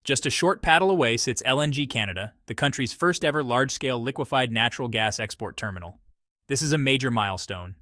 Just a short paddle away sits LNG Canada, the country's first ever large-scale liquefied natural gas export terminal. This is a major milestone.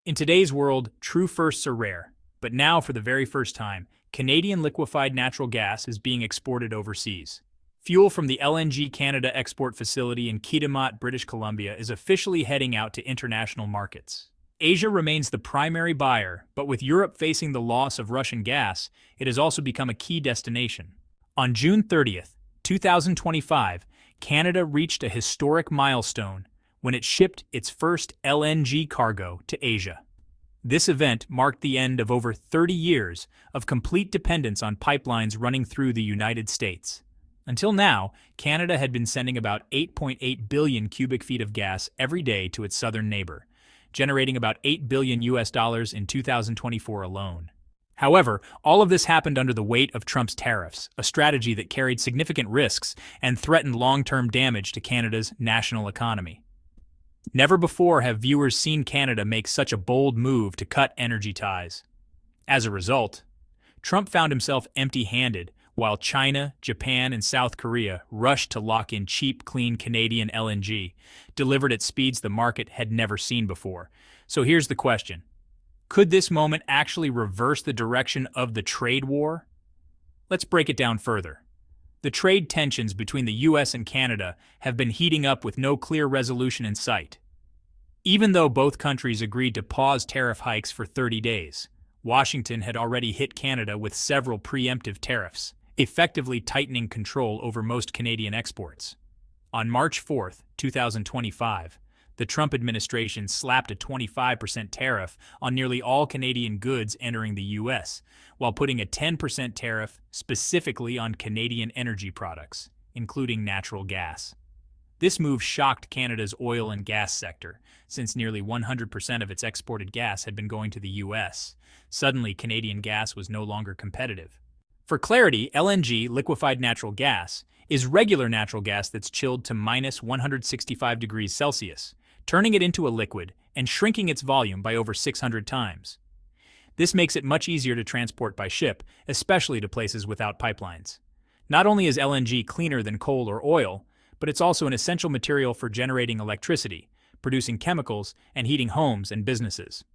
In today's world, true firsts are rare, but now for the very first time, Canadian liquefied natural gas is being exported overseas. Fuel from the LNG Canada export facility in Kitimat, British Columbia is officially heading out to international markets. Asia remains the primary buyer, but with Europe facing the loss of Russian gas, it has also become a key destination. On June 30th, 2025, Canada reached a historic milestone when it shipped its first LNG cargo to Asia. This event marked the end of over 30 years of complete dependence on pipelines running through the United States. Until now, Canada had been sending about 8.8 billion cubic feet of gas every day to its southern neighbor, generating about $8 billion in 2024 alone. However, all of this happened under the weight of Trump's tariffs, a strategy that carried significant risks and threatened long-term damage to Canada's national economy. Never before have viewers seen Canada make such a bold move to cut energy ties. As a result, Trump found himself empty-handed while China, Japan, and South Korea rushed to lock in cheap, clean Canadian LNG, delivered at speeds the market had never seen before. So here's the question. Could this moment actually reverse the direction of the trade war? Let's break it down further. The trade tensions between the US and Canada have been heating up with no clear resolution in sight. Even though both countries agreed to pause tariff hikes for 30 days, Washington had already hit Canada with several preemptive tariffs, effectively tightening control over most Canadian exports. On March 4, 2025, the Trump administration slapped a 25% tariff on nearly all Canadian goods entering the U.S., while putting a 10% tariff specifically on Canadian energy products, including natural gas. This move shocked Canada's oil and gas sector, since nearly 100% of its exported gas had been going to the U.S. Suddenly, Canadian gas was no longer competitive. For clarity, LNG, liquefied natural gas, is regular natural gas that's chilled to minus 165 degrees Celsius, turning it into a liquid and shrinking its volume by over 600 times. This makes it much easier to transport by ship, especially to places without pipelines. Not only is LNG cleaner than coal or oil, but it's also an essential material for generating electricity, producing chemicals, and heating homes and businesses.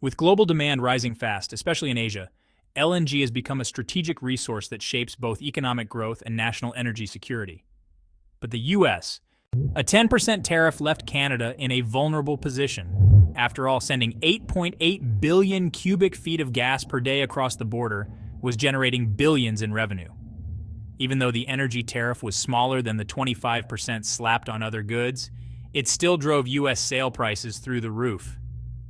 With global demand rising fast, especially in Asia, LNG has become a strategic resource that shapes both economic growth and national energy security. But the U.S., a 10% tariff left Canada in a vulnerable position. After all, sending 8.8 billion cubic feet of gas per day across the border was generating billions in revenue. Even though the energy tariff was smaller than the 25% slapped on other goods, it still drove U.S. sale prices through the roof.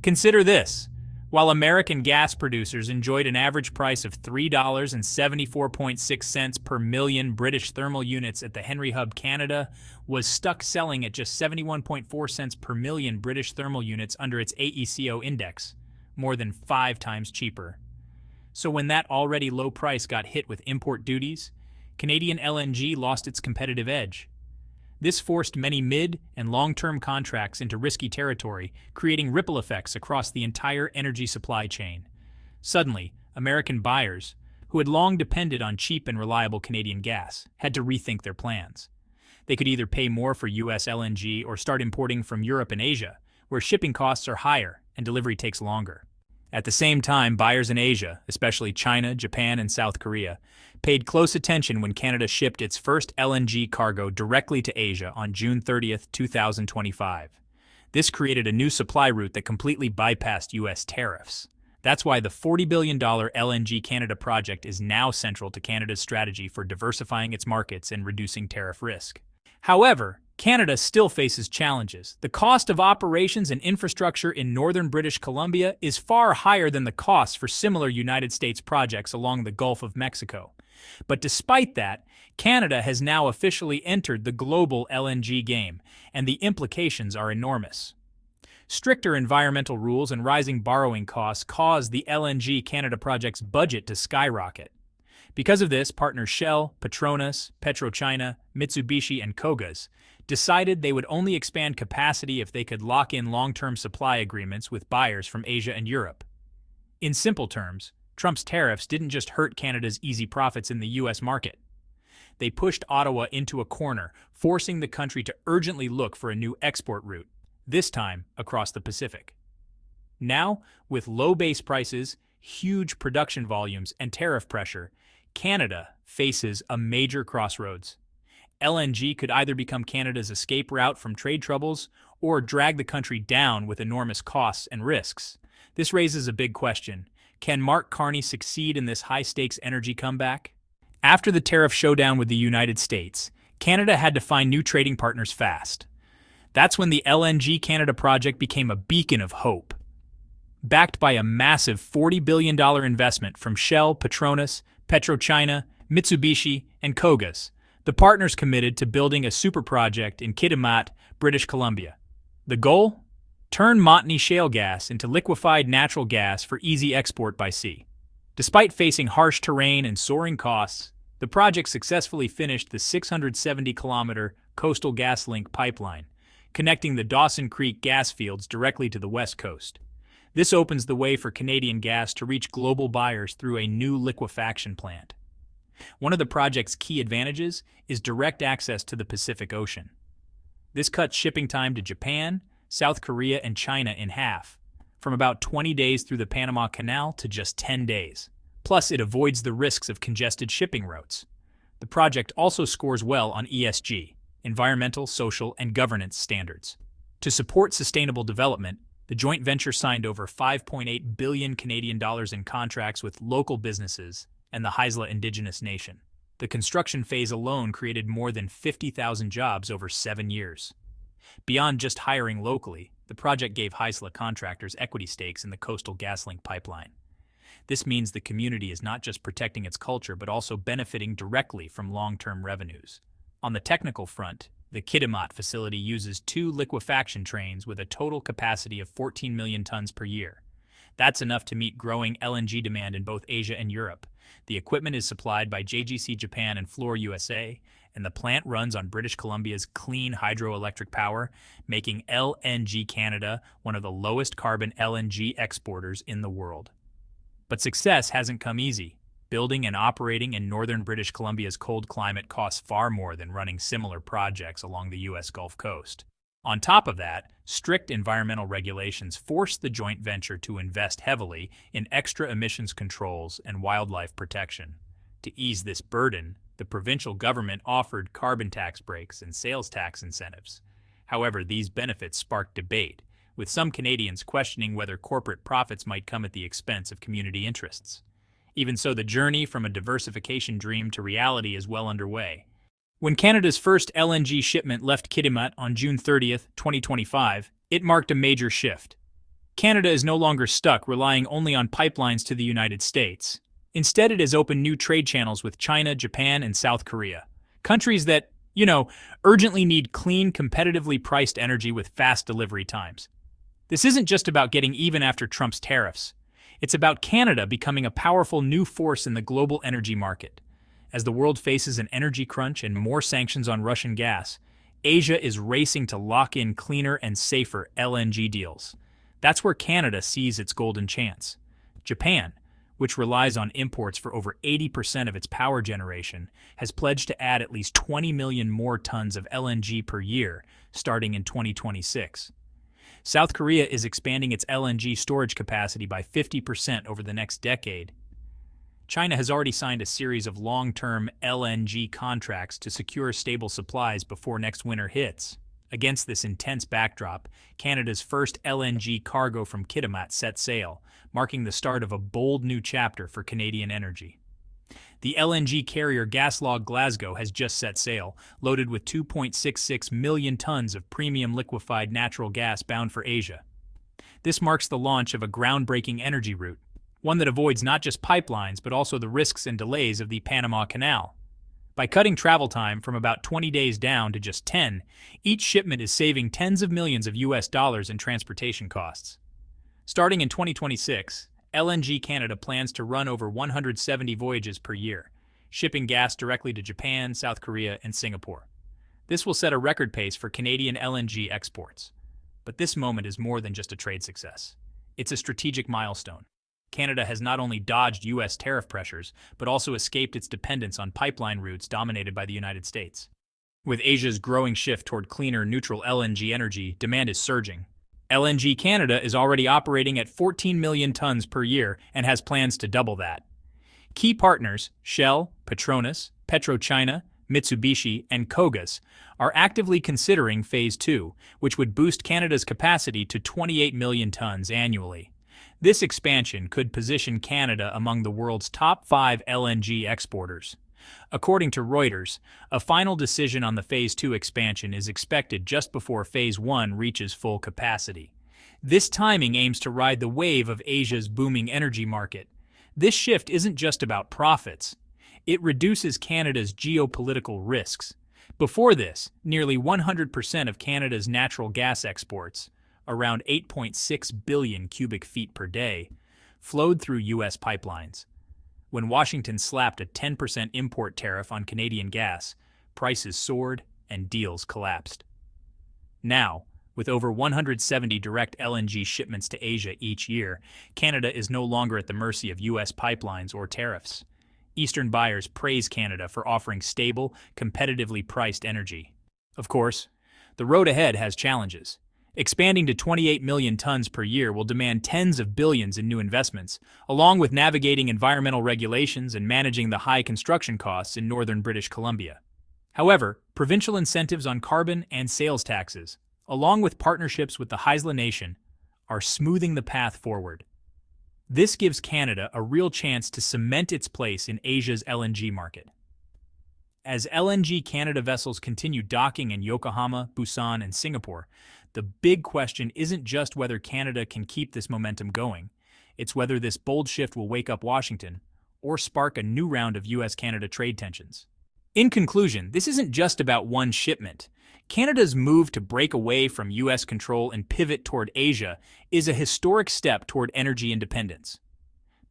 Consider this. While American gas producers enjoyed an average price of $3.74.6 per million British thermal units at the Henry Hub, Canada was stuck selling at just 71.4 cents per million British thermal units under its AECO index, more than 5 times cheaper. So when that already low price got hit with import duties, Canadian LNG lost its competitive edge. This forced many mid- and long-term contracts into risky territory, creating ripple effects across the entire energy supply chain. Suddenly, American buyers, who had long depended on cheap and reliable Canadian gas, had to rethink their plans. They could either pay more for U.S. LNG or start importing from Europe and Asia, where shipping costs are higher and delivery takes longer. At the same time, buyers in Asia, especially China, Japan, and South Korea, paid close attention when Canada shipped its first LNG cargo directly to Asia on June 30, 2025. This created a new supply route that completely bypassed U.S. tariffs. That's why the $40 billion LNG Canada project is now central to Canada's strategy for diversifying its markets and reducing tariff risk. However, Canada still faces challenges. The cost of operations and infrastructure in northern British Columbia is far higher than the costs for similar United States projects along the Gulf of Mexico. But despite that, Canada has now officially entered the global LNG game, and the implications are enormous. Stricter environmental rules and rising borrowing costs caused the LNG Canada project's budget to skyrocket. Because of this, partners Shell, Petronas, PetroChina, Mitsubishi, and Kogas decided they would only expand capacity if they could lock in long-term supply agreements with buyers from Asia and Europe. In simple terms, Trump's tariffs didn't just hurt Canada's easy profits in the U.S. market. they pushed Ottawa into a corner, forcing the country to urgently look for a new export route, this time across the Pacific. Now, with low base prices, huge production volumes, and tariff pressure, Canada faces a major crossroads. LNG could either become Canada's escape route from trade troubles or drag the country down with enormous costs and risks. This raises a big question. Can Mark Carney succeed in this high-stakes energy comeback? After the tariff showdown with the United States, Canada had to find new trading partners fast. That's when the LNG Canada project became a beacon of hope. Backed by a massive $40 billion investment from Shell, Petronas, PetroChina, Mitsubishi, and Kogas, the partners committed to building a super project in Kitimat, British Columbia. The goal? Turn Montney shale gas into liquefied natural gas for easy export by sea. Despite facing harsh terrain and soaring costs, the project successfully finished the 670-kilometer Coastal GasLink pipeline, connecting the Dawson Creek gas fields directly to the west coast. This opens the way for Canadian gas to reach global buyers through a new liquefaction plant. One of the project's key advantages is direct access to the Pacific Ocean. This cuts shipping time to Japan, South Korea, and China in half, from about 20 days through the Panama Canal to just 10 days. Plus, it avoids the risks of congested shipping routes. The project also scores well on ESG, environmental, social, and governance standards. To support sustainable development, the joint venture signed over $5.8 billion Canadian dollars in contracts with local businesses and the Haisla Indigenous Nation. The construction phase alone created more than 50,000 jobs over 7 years. Beyond just hiring locally, the project gave Haisla contractors equity stakes in the Coastal GasLink pipeline. This means the community is not just protecting its culture but also benefiting directly from long-term revenues. On the technical front, the Kitimat facility uses 2 liquefaction trains with a total capacity of 14 million tons per year. That's enough to meet growing LNG demand in both Asia and Europe. The equipment is supplied by JGC Japan and Fluor USA, and the plant runs on British Columbia's clean hydroelectric power, making LNG Canada one of the lowest carbon LNG exporters in the world. But success hasn't come easy. Building and operating in northern British Columbia's cold climate costs far more than running similar projects along the U.S. Gulf Coast. On top of that, strict environmental regulations force the joint venture to invest heavily in extra emissions controls and wildlife protection. To ease this burden, the provincial government offered carbon tax breaks and sales tax incentives. However, these benefits sparked debate, with some Canadians questioning whether corporate profits might come at the expense of community interests. Even so, the journey from a diversification dream to reality is well underway. When Canada's first LNG shipment left Kitimat on June 30, 2025, it marked a major shift. Canada is no longer stuck relying only on pipelines to the United States. Instead, it has opened new trade channels with China, Japan, and South Korea. Countries that, urgently need clean, competitively priced energy with fast delivery times. This isn't just about getting even after Trump's tariffs. It's about Canada becoming a powerful new force in the global energy market. As the world faces an energy crunch and more sanctions on Russian gas, Asia is racing to lock in cleaner and safer LNG deals. That's where Canada sees its golden chance. Japan, which relies on imports for over 80% of its power generation, has pledged to add at least 20 million more tons of LNG per year, starting in 2026. South Korea is expanding its LNG storage capacity by 50% over the next decade. China has already signed a series of long-term LNG contracts to secure stable supplies before next winter hits. Against this intense backdrop, Canada's first LNG cargo from Kitimat set sail, marking the start of a bold new chapter for Canadian energy. The LNG carrier Gaslog Glasgow has just set sail, loaded with 2.66 million tons of premium liquefied natural gas bound for Asia. This marks the launch of a groundbreaking energy route, one that avoids not just pipelines but also the risks and delays of the Panama Canal. By cutting travel time from about 20 days down to just 10, each shipment is saving tens of millions of US dollars in transportation costs. Starting in 2026, LNG Canada plans to run over 170 voyages per year, shipping gas directly to Japan, South Korea, and Singapore. This will set a record pace for Canadian LNG exports. But this moment is more than just a trade success. It's a strategic milestone. Canada has not only dodged U.S. tariff pressures, but also escaped its dependence on pipeline routes dominated by the United States. With Asia's growing shift toward cleaner, neutral LNG energy, demand is surging. LNG Canada is already operating at 14 million tons per year and has plans to double that. Key partners, Shell, Petronas, PetroChina, Mitsubishi, and Kogas, are actively considering Phase 2, which would boost Canada's capacity to 28 million tons annually. This expansion could position Canada among the world's top 5 LNG exporters. According to Reuters, a final decision on the Phase 2 expansion is expected just before Phase 1 reaches full capacity. This timing aims to ride the wave of Asia's booming energy market. This shift isn't just about profits. It reduces Canada's geopolitical risks. Before this, nearly 100% of Canada's natural gas exports, around 8.6 billion cubic feet per day, flowed through U.S. pipelines. When Washington slapped a 10% import tariff on Canadian gas, prices soared and deals collapsed. Now, with over 170 direct LNG shipments to Asia each year, Canada is no longer at the mercy of U.S. pipelines or tariffs. Eastern buyers praise Canada for offering stable, competitively priced energy. Of course, the road ahead has challenges. Expanding to 28 million tons per year will demand tens of billions in new investments, along with navigating environmental regulations and managing the high construction costs in northern British Columbia. However, provincial incentives on carbon and sales taxes, along with partnerships with the Haisla Nation, are smoothing the path forward. This gives Canada a real chance to cement its place in Asia's LNG market. As LNG Canada vessels continue docking in Yokohama, Busan, and Singapore, the big question isn't just whether Canada can keep this momentum going, it's whether this bold shift will wake up Washington or spark a new round of US-Canada trade tensions. In conclusion, this isn't just about one shipment. Canada's move to break away from U.S. control and pivot toward Asia is a historic step toward energy independence.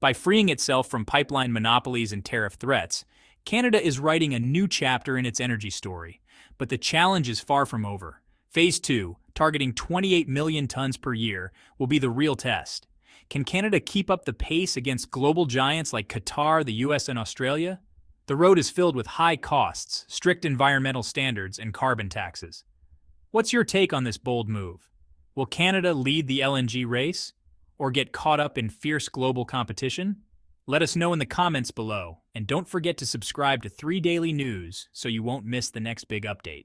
By freeing itself from pipeline monopolies and tariff threats, Canada is writing a new chapter in its energy story. But the challenge is far from over. Phase 2, targeting 28 million tons per year, will be the real test. Can Canada keep up the pace against global giants like Qatar, the U.S., and Australia? The road is filled with high costs, strict environmental standards, and carbon taxes. What's your take on this bold move? Will Canada lead the LNG race, or get caught up in fierce global competition? Let us know in the comments below, and don't forget to subscribe to 3 Daily News so you won't miss the next big update.